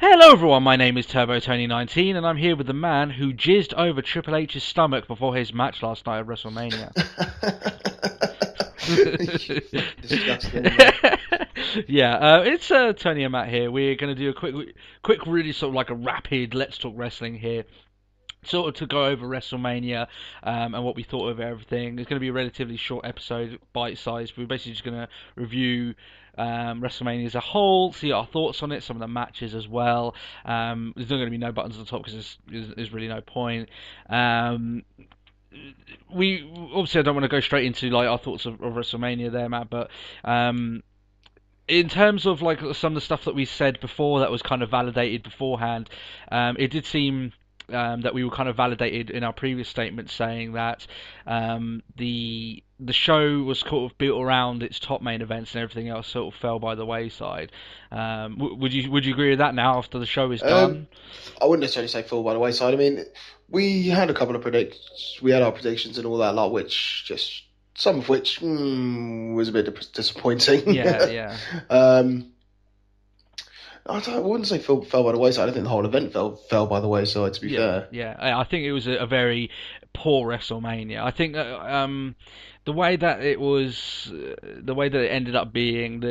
Hello everyone, my name is Turbo Tony19 and I'm here with the man who jizzed over Triple H's stomach before his match last night at WrestleMania. Disgusting, isn't it? Yeah, it's Tony and Matt here. We're going to do a quick, really sort of like a rapid Let's Talk Wrestling here. Sort of to go over WrestleMania and what we thought of everything. It's going to be a relatively short episode, bite-sized. We're basically just going to review WrestleMania as a whole, see our thoughts on it, some of the matches as well. There's not going to be no buttons at the top because there's really no point. We obviously I don't want to go straight into like our thoughts of WrestleMania there, Matt, but in terms of like some of the stuff that we said before that was kind of validated beforehand, it did seem that we were kind of validated in our previous statement saying that the show was sort of built around its top main events and everything else sort of fell by the wayside. Would you agree with that now after the show is done? I wouldn't necessarily say fall by the wayside. I mean, we had a couple of predictions. We had our predictions and all that lot, which just some of which was a bit disappointing. Yeah, yeah. I wouldn't say fell by the wayside. I think the whole event fell by the wayside, to be fair. Yeah, I think it was a very poor WrestleMania. I think the way that it was, the way that it ended up being,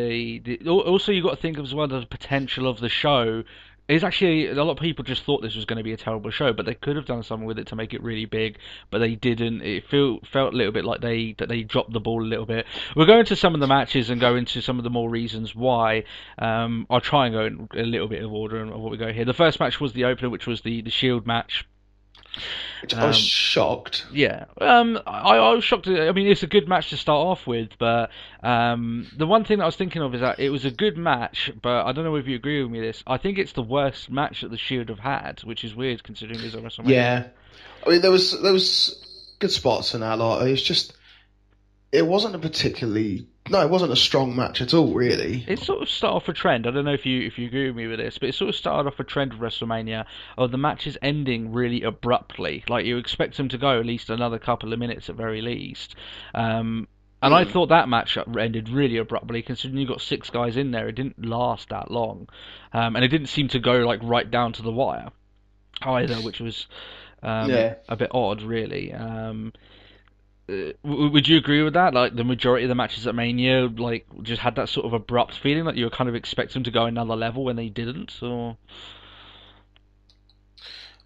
also you got to think of as well the potential of the show. Is actually a lot of people just thought this was going to be a terrible show, but they could have done something with it to make it really big, but they didn't. It felt a little bit like they dropped the ball a little bit. We'll go into some of the matches and go into some of the more reasons why. I'll try and go in a little bit of order of what we go here. The first match was the opener, which was the Shield match. Which I was shocked. Yeah, I was shocked. I mean, it's a good match to start off with, but the one thing that I was thinking of is that it was a good match, but I don't know if you agree with me. This, I think it's the worst match that the Shield have had, which is weird considering it's a WrestleMania. Yeah, I mean there was good spots in that lot. It wasn't it wasn't a strong match at all, really. It sort of started off a trend. I don't know if you agree with me with this, but it sort of started off a trend of WrestleMania of the matches ending really abruptly. Like you expect them to go at least another couple of minutes at very least. And I thought that match ended really abruptly, considering you got 6 guys in there. It didn't last that long, and it didn't seem to go like right down to the wire either, which was a bit odd, really. Would you agree with that? Like the majority of the matches at Mania, like just had that sort of abrupt feeling that you were kind of expecting them to go another level when they didn't. Or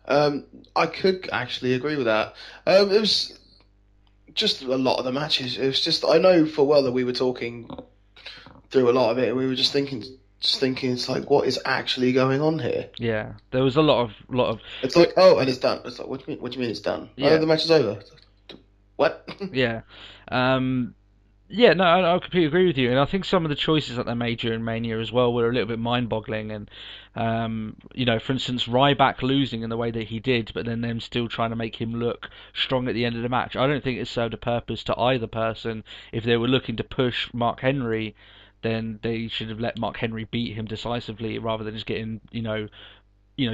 I could actually agree with that. It was just a lot of the matches. It was just I know for well that we were talking through a lot of it, and we were just thinking, it's like what is actually going on here? Yeah, there was a lot of. It's like and it's done. It's like what do you mean it's done? Yeah. Oh, the match is over. What? Yeah. Yeah, no, I completely agree with you, and I think some of the choices that they made during Mania as well were a little bit mind-boggling. And for instance, Ryback losing in the way that he did, but then them still trying to make him look strong at the end of the match. I don't think it served a purpose to either person. If they were looking to push Mark Henry, then they should have let Mark Henry beat him decisively rather than just getting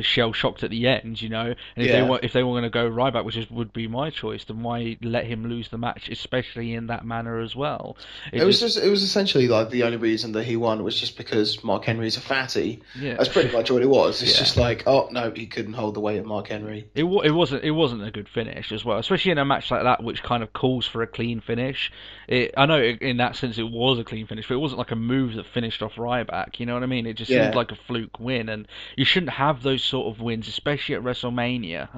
shell shocked at the end, and if they were going to go Ryback, which would be my choice, then why let him lose the match, especially in that manner as well? It was essentially like the only reason that he won was just because Mark Henry's a fatty. Yeah, that's pretty much what it was. It's just like, oh no, he couldn't hold the weight of Mark Henry. It wasn't a good finish as well, especially in a match like that, which kind of calls for a clean finish. I know in that sense it was a clean finish, but it wasn't like a move that finished off Ryback. You know what I mean? It just seemed like a fluke win, and you shouldn't have those sort of wins, especially at WrestleMania.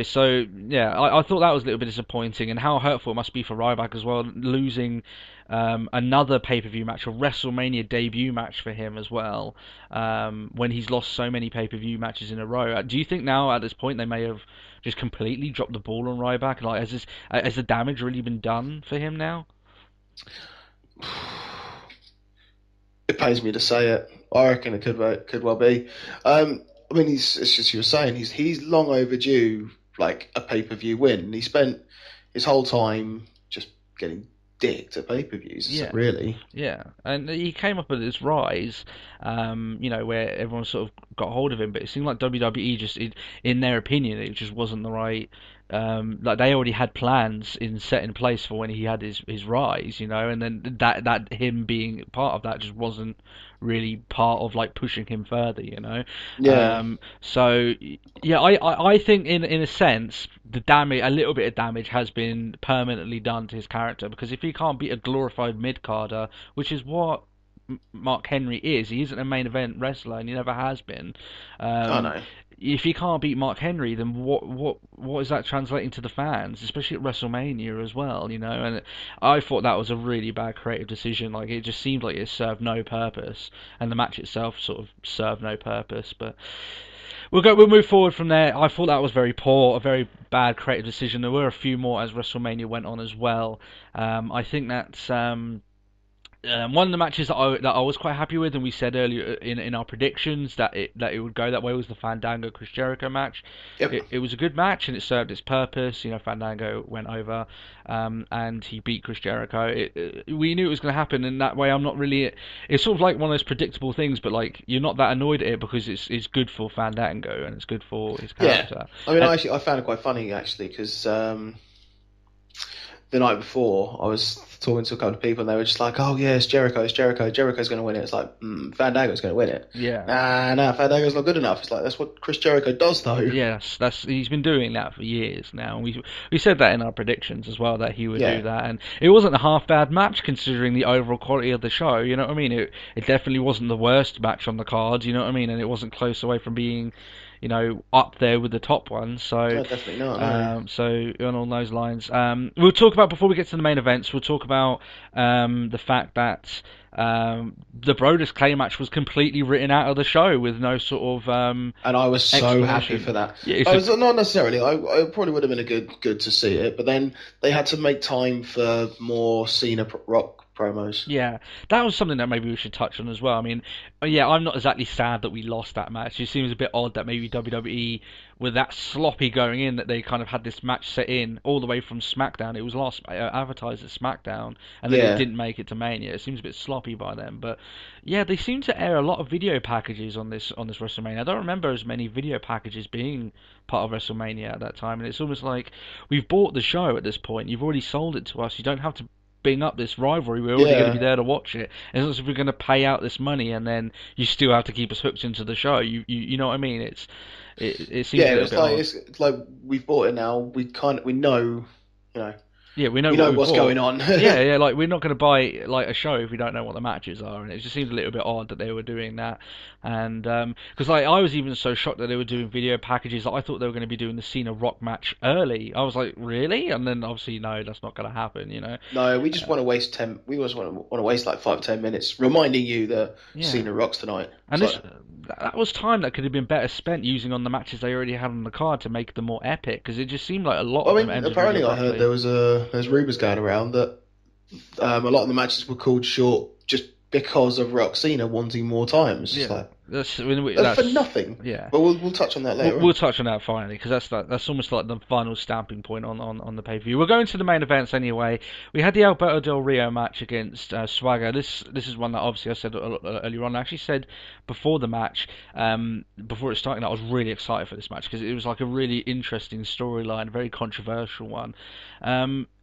So yeah, I thought that was a little bit disappointing, and how hurtful it must be for Ryback as well, losing another pay-per-view match, a WrestleMania debut match for him as well, when he's lost so many pay-per-view matches in a row. Do you think now at this point they may have just completely dropped the ball on Ryback? Like, has the damage really been done for him now? It pains me to say it. I reckon it could well be. I mean, it's just you were saying he's long overdue, like a pay-per-view win. He spent his whole time just getting dicked at pay-per-views. Yeah, really. Yeah, and he came up at this rise, where everyone sort of got hold of him, but it seemed like WWE just, in their opinion, it just wasn't the right. Like they already had plans set in place for when he had his rise, and then that him being part of that just wasn't really part of like pushing him further, you know. Yeah. So yeah, I think in a sense the damage, a little bit of damage has been permanently done to his character, because if he can't beat a glorified mid carder, which is what Mark Henry is. He isn't a main event wrestler, and he never has been. I Um, know. if he can't beat Mark Henry, then what is that translating to the fans, especially at WrestleMania as well? You know, and I thought that was a really bad creative decision. Like it just seemed like it served no purpose, and the match itself sort of served no purpose. But we'll move forward from there. I thought that was very poor, a very bad creative decision. There were a few more as WrestleMania went on as well. I think that's. One of the matches that I was quite happy with, and we said earlier in our predictions that it would go that way, was the Fandango Chris Jericho match. Yep. It was a good match and it served its purpose. You know, Fandango went over, and he beat Chris Jericho. We knew it was going to happen, and that way I'm not really. It's sort of like one of those predictable things, but like you're not that annoyed at it because it's good for Fandango and it's good for his Yeah. character. I mean, And, I found it quite funny actually because the night before I was talking to a couple of people and they were just like, "Oh yeah, it's Jericho, it's Jericho, Jericho's going to win it." It's like Fandango's going to win it. yeah. Nah, Fandango's not good enough. It's like that's what Chris Jericho does though. Yeah, that's he's been doing that for years now. And we said that in our predictions as well, that he would do Yeah. that, and it wasn't a half bad match considering the overall quality of the show. You know what I mean? It definitely wasn't the worst match on the cards. You know what I mean? And it wasn't close away from being, you know, up there with the top ones. So, No, definitely not. No. so on all those lines, we'll talk about, before we get to the main events. We'll talk about the fact that the Brodus Clay match was completely written out of the show with no sort of And I was so happy explanation. for that. Yeah, I was not necessarily. I probably would have been a good to see it, but then they had to make time for more Cena Rock promos. yeah, that was something that maybe we should touch on as well. I mean, yeah, I'm not exactly sad that we lost that match. It seems a bit odd that maybe WWE were that sloppy going in, that they kind of had this match set in all the way from SmackDown. It was last advertised at SmackDown, and then it Yeah. didn't make it to Mania. It seems a bit sloppy by them, but yeah, they seem to air a lot of video packages on this WrestleMania. I don't remember as many video packages being part of WrestleMania at that time, and it's almost like we've bought the show at this point. You've already sold it to us. You don't have to bring up this rivalry. We're already going to be Yeah. there to watch it. It's not as if we're going to pay out this money and then you still have to keep us hooked into the show. You know what I mean? It seems a Yeah, little bit odd. it's like we've bought it now. We know, you know, Yeah, we know we what know we what's bought. going on. Yeah, like we're not going to buy like a show if we don't know what the matches are, and it just seems a little bit odd that they were doing that. And because like I was even so shocked that they were doing video packages that I thought they were going to be doing the Cena Rock match early. I was like, really? And then obviously no, that's not going to happen. You know? No, we just want to waste 10. We just want to waste like 5 or 10 minutes reminding you that Yeah. Cena rocks tonight. And It's this like, that was time that could have been better spent using on the matches they already had on the card to make them more epic, because it just seemed like a lot I of them mean, ended apparently really I heard abruptly. there's rumors going around that a lot of the matches were called short just because of Rock Cena wanting more time. It's just Yeah, like that's for nothing. yeah. But we'll touch on that later We'll on. touch on that finally, because that's almost like the final stamping point on the pay per view. We're going to the main events anyway. We had the Alberto Del Rio match against Swagger. This is one that obviously I said earlier on. I actually said before the match, before it started, I was really excited for this match because it was like a really interesting storyline, a very controversial one.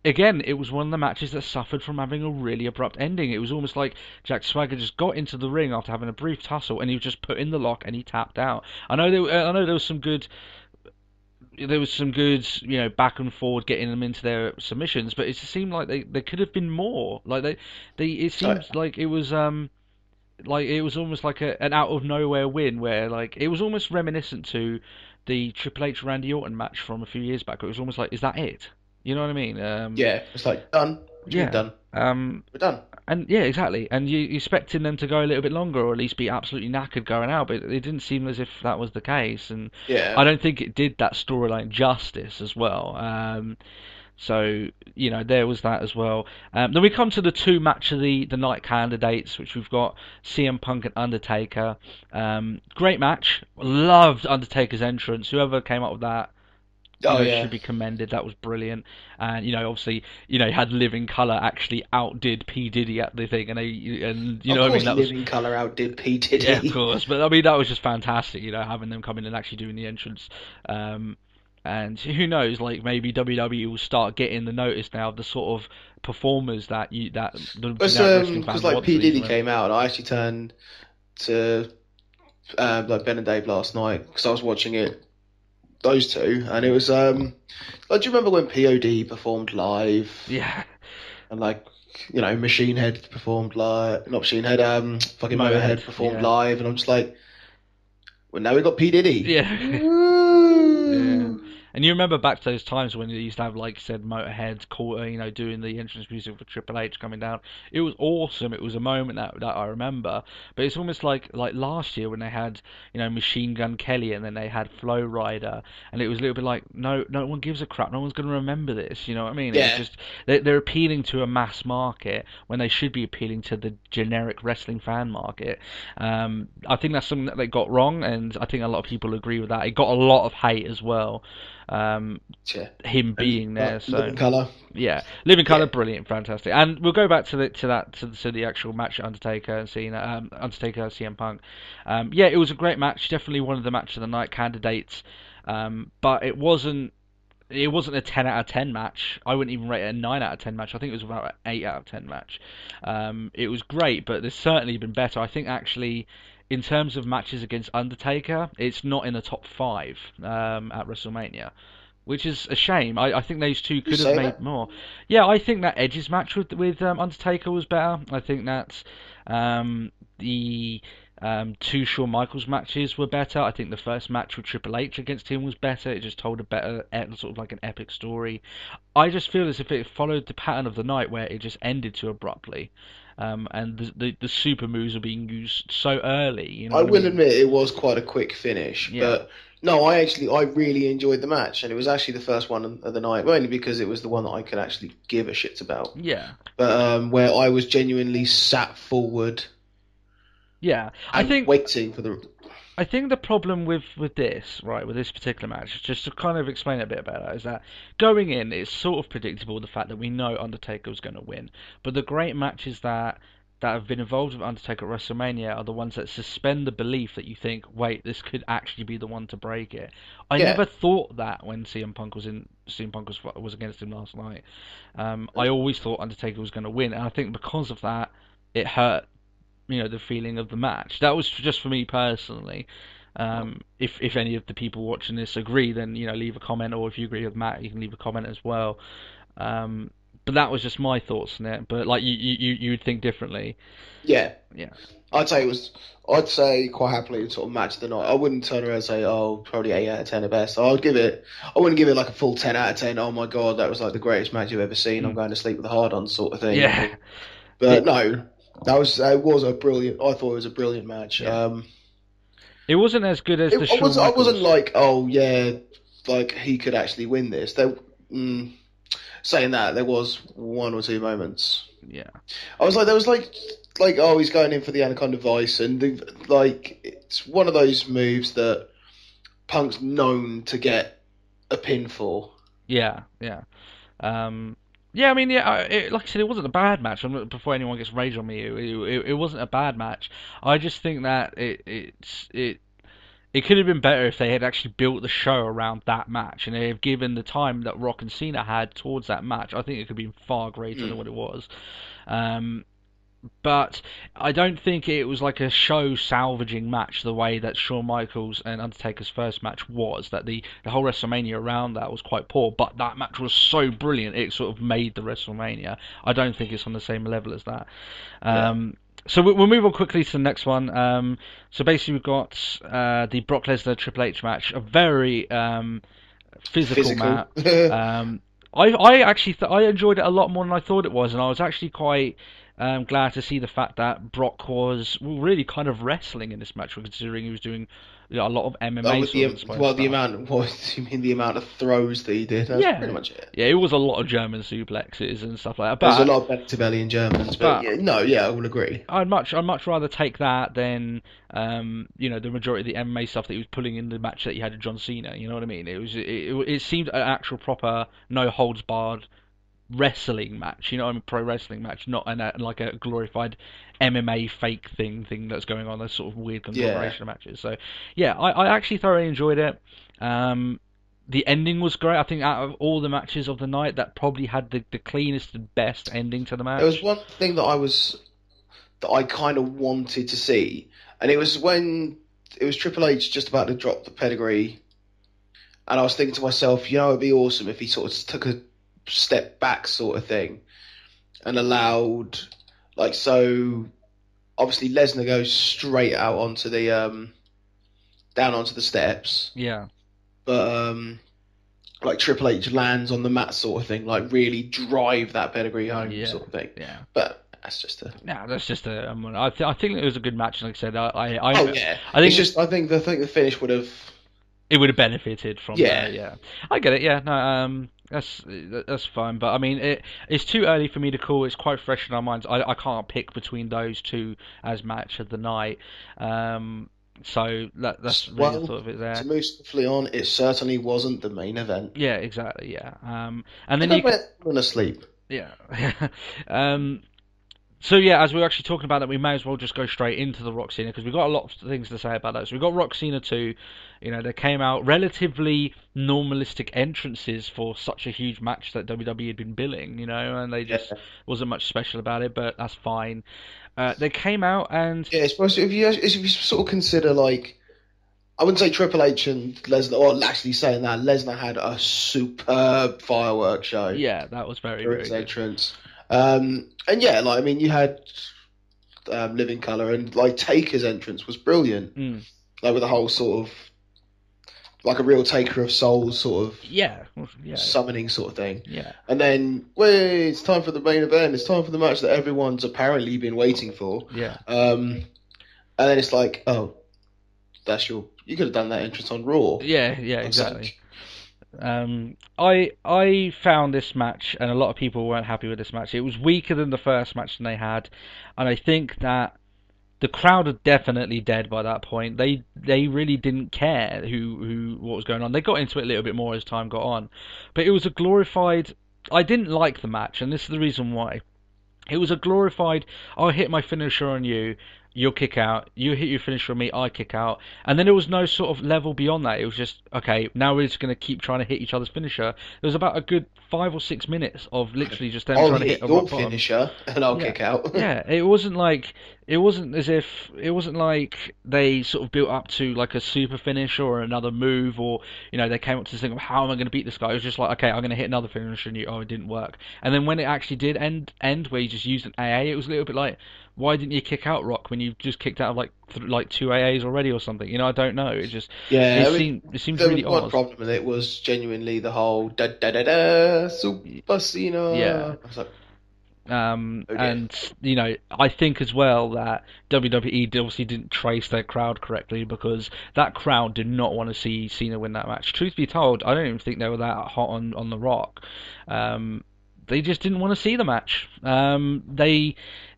Again, it was one of the matches that suffered from having a really abrupt ending. It was almost like Jack Swagger just got into the ring after having a brief tussle, and he was just put in the lock and he tapped out. I know there was some good, you know, back and forward getting them into their submissions, but it just seemed like they could have been more. Like it So, seems like it was almost like an out of nowhere win where like it was almost reminiscent to the Triple H Randy Orton match from a few years back. It was almost like, is that it? You know what I mean? yeah, it's like done. What do you mean Yeah. done? We're done. And yeah, exactly. And you expecting them to go a little bit longer, or at least be absolutely knackered going out, but it didn't seem as if that was the case. And Yeah. I don't think it did that storyline justice as well. So you know, there was that as well. Then we come to the two match of the night candidates, which we've got CM Punk and Undertaker. Great match. Loved Undertaker's entrance. Whoever came up with that, Oh should yeah. be commended. That was brilliant. And obviously, you had Living Colour actually outdid P Diddy at the thing, and Of what I mean, course, that was, Living Colour outdid P yeah, of Diddy. course. But I mean, that was just fantastic. Having them come in and actually doing the entrance. And who knows, like maybe WWE will start getting the notice now of the sort of performers that the It's generic wrestling because fan like wants for P these Diddy events. came out, and I actually turned to like Ben and Dave last night because I was watching it, those two, and it Mm. was like, do you remember when POD performed live Yeah, and like Machine Head performed live, not Machine Head, fucking Motorhead. Motorhead performed Yeah, live, and I'm just like, well, now we got P Diddy. yeah. Yeah. Woo! And you remember back to those times when they used to have, like you said, Motorhead, doing the entrance music for Triple H coming down. It was awesome. It was a moment that I remember. But it's almost like last year when they had, Machine Gun Kelly and then they had Flow Rider, and it was a little bit like, no one gives a crap. No one's going to remember this. You know what I mean? It was Yeah, just they're appealing to a mass market when they should be appealing to the generic wrestling fan market. I think that's something that they got wrong, and I think a lot of people agree with that. It got a lot of hate as well, um, yeah. him And being there. So Living Color. yeah, Living Colour, Yeah, brilliant, fantastic. And we'll go back to the actual match Undertaker and Cena, Undertaker CM Punk. Yeah, it was a great match. Definitely one of the match of the night candidates. But it wasn't a 10 out of 10 match. I wouldn't even rate it a 9 out of 10 match. I think it was about an 8 out of 10 match. It was great, but there's certainly been better. I think actually, in terms of matches against Undertaker, it's not in the top 5 at WrestleMania, which is a shame. I think those two you could have say made that? more. Yeah, I think that Edge's match with Undertaker was better. I think that the two Shawn Michaels matches were better. I think the first match with Triple H against him was better. It just told a better, sort of like an epic story. I just feel as if it followed the pattern of the night where it just ended too abruptly. And the super moves are being used so early. You know I what I will mean? admit it was quite a quick finish, Yeah, but no, I really enjoyed the match, and it was actually the first one of the night, mainly because it was the one that I could actually give a shit about. yeah, But where I was genuinely sat forward yeah. and waiting for the I think the problem with this, right, with this particular match, just to kind of explain it a bit better, is that going in, it's sort of predictable the fact that we know Undertaker was going to win. But the great matches that have been involved with Undertaker at WrestleMania are the ones that suspend the belief that you think, wait, this could actually be the one to break it. I yeah. never thought that when CM Punk was against him last night. I always thought Undertaker was going to win, and I think because of that, it hurt the feeling of the match. That was just for me personally. If any of the people watching this agree, then leave a comment, or if you agree with Matt, you can leave a comment as well. But that was just my thoughts on it. But like you'd think differently. Yeah, Yeah. I'd say it was. I'd say quite happily sort of match of the night. I wouldn't turn around and say, "Oh, probably 8 out of 10 at best." I would give it. I wouldn't give it like a full 10 out of 10. Oh my god, that was like the greatest match you've ever seen. I'm Mm. going to sleep with a hard on sort of thing. Yeah. But It. no, that was a brilliant. I thought it was a brilliant match. Yeah. It wasn't as good as the Shawn I wasn't Michaels. like, oh yeah, like he could actually win this. Saying that, there was one or two moments. Yeah. I was like, there was like oh, he's going in for the Anaconda Vice, and like it's one of those moves that Punk's known to get a pin for. Yeah. Yeah. Yeah, I mean, yeah, like I said, it wasn't a bad match. Before anyone gets rage on me, it wasn't a bad match. I just think that it could have been better if they had actually built the show around that match and they have given the time that Rock and Cena had towards that match. I think it could have been far greater than Mm. what it was. Um, but I don't think it was like a show salvaging match the way that Shawn Michaels and Undertaker's first match was. That the whole WrestleMania around that was quite poor, but that match was so brilliant it sort of made the WrestleMania. I don't think it's on the same level as that. Yeah, So we'll move on quickly to the next one. So basically we've got the Brock Lesnar Triple H match, a very physical physical. match. I actually I enjoyed it a lot more than I thought it was, and I was actually quite glad to see the fact that Brock was really kind of wrestling in this match, considering he was doing a lot of Oh, MMA with sort of inspired the stuff. amount. What do you mean the amount of throws that he did? That's pretty Yeah, much it. yeah, it was a lot of German suplexes and stuff like that. There's a lot of belly to belly in Germans, but But yeah, no, yeah, I will agree. I'd much rather take that than the majority of the MMA stuff that he was pulling in the match that he had with John Cena. You know what I mean? It seemed an actual proper no holds barred wrestling match. You know, what I mean, pro wrestling match, not like a glorified MMA fake thing that's going on. Those sort of weird Yeah, conglomeration of matches. So yeah, I actually thoroughly enjoyed it. Um, The ending was great. I think out of all the matches of the night, that probably had the cleanest and best ending to the There was match. one thing that I kind of wanted to see, and it was when it was Triple H just about to drop the pedigree, and I was thinking to myself, it'd be awesome if he sort of took a step back, sort of thing, and allowed, like, so obviously Lesnar goes straight out onto the down onto the steps, Yeah, but like Triple H lands on the mat, sort of thing, like really drive that pedigree home, yeah, sort of thing. yeah. But that's just a Yeah, that's just a. I think it was a good match. Like I said, oh yeah. I It's think just I think the finish would have it would have benefited from the. yeah. Yeah, I get it. Yeah, no, that's fine. But I mean, it's too early for me to call. It's quite fresh in our minds. I can't pick between those two as match of the night. So that's really the Well, thought of it to there. move swiftly on, it certainly wasn't the main event. Yeah, exactly. Yeah. And I then got you my falling asleep. yeah. um, So yeah, as we were actually talking about that, we may as well just go straight into the Rock Cena because we've got a lot of things to say about that. So we've got Rock Cena 2, they came out relatively normalistic entrances for such a huge match that WWE had been billing, and they Yeah, just wasn't much special about it, but that's fine. They came out and yeah. It's supposed to, if you sort of consider like I wouldn't say Triple H and Lesnar, or actually saying that Lesnar had a superb fireworks show yeah, that was very for very his good. entrance. And yeah, like I mean, you had Living Color and like Taker's entrance was brilliant, Mm. like with the whole sort of like a real Taker of Souls sort of Yeah, well, yeah, summoning sort of thing. yeah, And then, wait, it's time for the main event. It's time for the match that everyone's apparently been waiting for. yeah, And then it's like, oh, you could have done that entrance on Raw yeah, yeah, or something. exactly. I found this match, and a lot of people weren't happy with this match. It was weaker than the first match that they had, and I think that the crowd are definitely dead by that point. They really didn't care who what was going on. They got into it a little bit more as time got on, but it was a glorified. I didn't like the match, and this is the reason why. It was a glorified, I'll hit my finisher on you, you'll kick out, you hit your finisher on me, I kick out. And then there was no sort of level beyond that. It was just, okay, now we're just going to keep trying to hit each other's finisher. There was about a good 5 or 6 minutes of literally just them I'll trying to hit hit a your rock bottom. finisher and I'll Yeah, kick out. yeah. It wasn't as if it wasn't like they sort of built up to like a super finish or another move, or they came up to this thing of how am I going to beat this guy. It was just like, okay, I'm going to hit another finisher and you, oh, it didn't work. And then when it actually did end where you just used an AA, it was a little bit like, why didn't you kick out Rock when you just kicked out of like two AAs already or something? I don't know. Yeah, I mean, It seems there was really one odd. problem with it was genuinely the whole da da da da Super Yeah. Cena. I was like, oh dear. And I think as well that WWE obviously didn't trace their crowd correctly because that crowd did not want to see Cena win that match. Truth be told, I don't even think they were that hot on The Rock. Um, they just didn't want to see the match.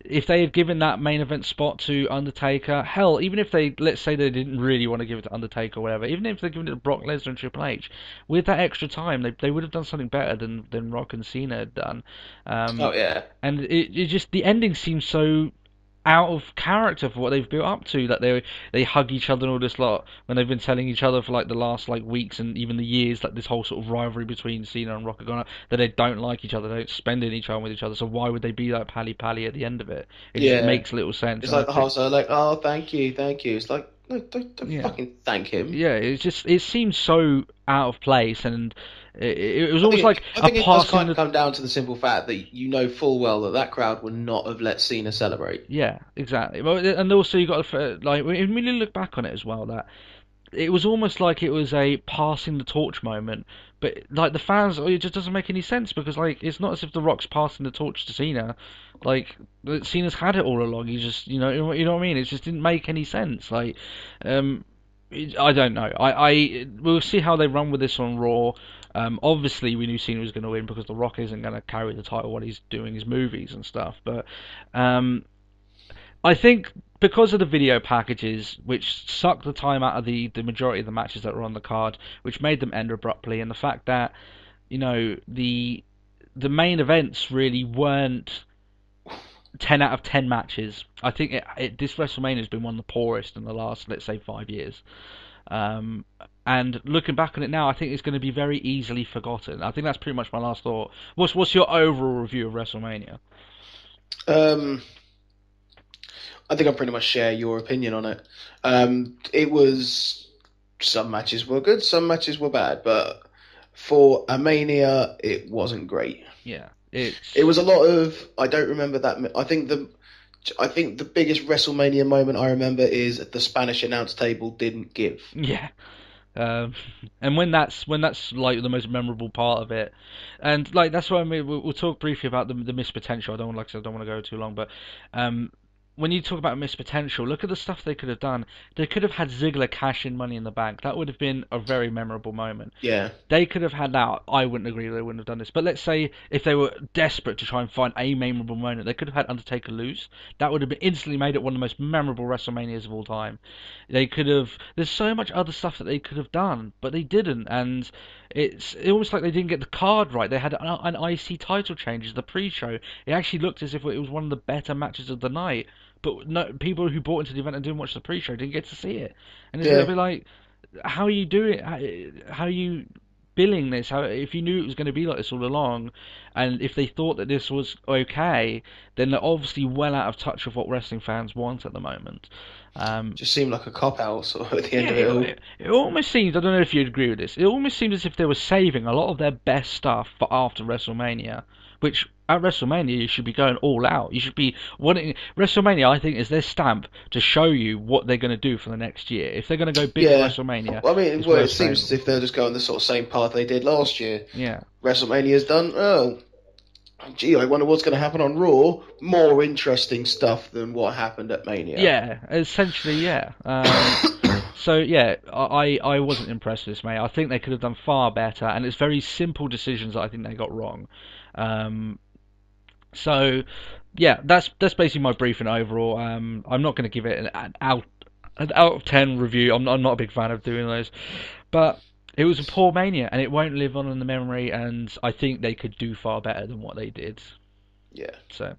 If they had given that main event spot to Undertaker, hell, even if let's say they didn't really want to give it to Undertaker or whatever, even if they'd given it to Brock Lesnar and Triple H, with that extra time, they would have done something better than Rock and Cena had done. Oh Um, yeah, and it just the ending seems so out of character for what they've built up to, that they hug each other and all this lot when they've been telling each other for like the last like weeks and even the years, like this whole sort of rivalry between Cena and Rock are gonna, that they don't like each other, they don't spend any time with each other, so why would they be like pally pally at the end of it? It just yeah. makes little sense. It's And I like the think whole sort of like, oh, thank you. It's like, no, don't yeah, fucking thank him. yeah, it seems so out of place, and it was almost like I a think it does passing kind of the. come down to the simple fact that you know full well that that crowd would not have let Cena celebrate. Yeah, exactly. Well, and also you got to like when you look back on it as well, that it was almost like it was a passing the torch moment. But like the fans, it just doesn't make any sense because like it's not as if the Rock's passing the torch to Cena. Like Cena's had it all along. He just you know what I mean. It just didn't make any sense. Um, I don't know. We'll see how they run with this on Raw. Obviously, we knew Cena was going to win because The Rock isn't going to carry the title while he's doing his movies and stuff. But um, I think because of the video packages, which sucked the time out of the majority of the matches that were on the card, which made them end abruptly, and the fact that the main events really weren't 10 out of 10 matches. I think this WrestleMania has been one of the poorest in the last, let's say, 5 years. Um, and looking back on it now, I think it's going to be very easily forgotten. I think that's pretty much my last thought. What's your overall review of WrestleMania? Um, I think I pretty much share your opinion on it. It was some matches were good, some matches were bad, but for a Mania, it wasn't great. Yeah, It it's was a lot of I don't remember that. I think the biggest WrestleMania moment I remember is the Spanish announce table didn't give. yeah. Um, and when that's like the most memorable part of it, and like that's why we'll talk briefly about the missed potential. I don't like I said, I don't want to go too long, but um, when you talk about missed potential, look at the stuff they could have done. They could have had Ziggler cash in Money in the Bank. That would have been a very memorable moment. Yeah, They could have had that. I wouldn't agree they wouldn't have done this. But let's say if they were desperate to try and find a memorable moment, they could have had Undertaker lose. That would have been instantly made it one of the most memorable WrestleManias of all time. They could have. There's so much other stuff that they could have done, but they didn't. And it's almost like they didn't get the card right. They had an IC title change as the pre-show. It actually looked as if it was one of the better matches of the night. But no, people who bought into the event and didn't watch the pre-show didn't get to see it. And it's a little yeah. bit like, how are you doing? How are you billing this? How, if you knew it was going to be like this all along, and if they thought that this was okay, then they're obviously well out of touch with what wrestling fans want at the moment. Um, Just seemed like a cop out sort of at the end yeah, of it all. it almost seems. I don't know if you'd agree with this. It almost seems as if they were saving a lot of their best stuff for after WrestleMania, which at WrestleMania you should be going all out. You should be wanting WrestleMania. I think is their stamp to show you what they're going to do for the next year. If they're going to go big at Yeah. WrestleMania, Well, I mean, it's well, it worth seems saving. as if they're just going the sort of same path they did last year. Yeah. WrestleMania's done. Oh, gee, I wonder what's going to happen on Raw. More interesting stuff than what happened at Mania. Yeah, essentially, yeah. So yeah, I wasn't impressed with this, mate. I think they could have done far better, and it's very simple decisions that I think they got wrong. Um, so yeah, that's basically my briefing overall. I'm not going to give it an out of 10 review. I'm not a big fan of doing those, but it was a poor Mania, and it won't live on in the memory. And I think they could do far better than what they did. Yeah. So,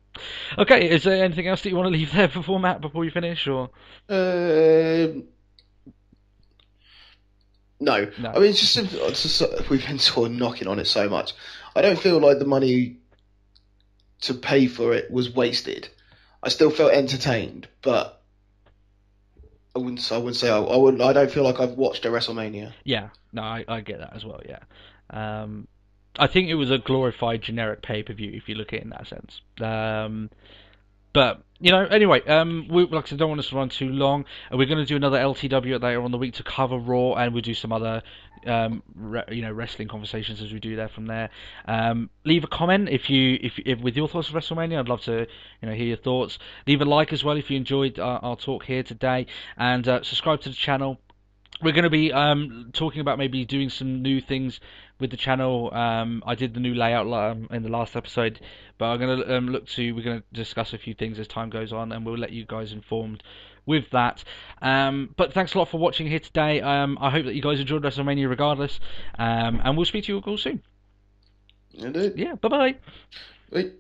okay, is there anything else that you want to leave there before Matt, before you finish, or Um, no, I no? mean, it's just we've been sort of knocking on it so much. I don't feel like the money to pay for it was wasted. I still felt entertained, but I wouldn't. I don't feel like I've watched a WrestleMania. Yeah, no, I get that as well. Yeah, I think it was a glorified generic pay per view if you look at it in that sense. But anyway, like I said, don't want us to run too long. We're going to do another LTW later on the week to cover Raw, and we'll do some other wrestling conversations as we do there from there. Leave a comment if with your thoughts of WrestleMania. I'd love to hear your thoughts. Leave a like as well if you enjoyed our talk here today, and subscribe to the channel. We're going to be talking about maybe doing some new things with the channel. I did the new layout in the last episode, but I'm going to we're going to discuss a few things as time goes on, and we'll let you guys informed with that. But thanks a lot for watching here today. I hope that you guys enjoyed WrestleMania regardless, and we'll speak to you all soon. Indeed. Yeah, bye bye. Right.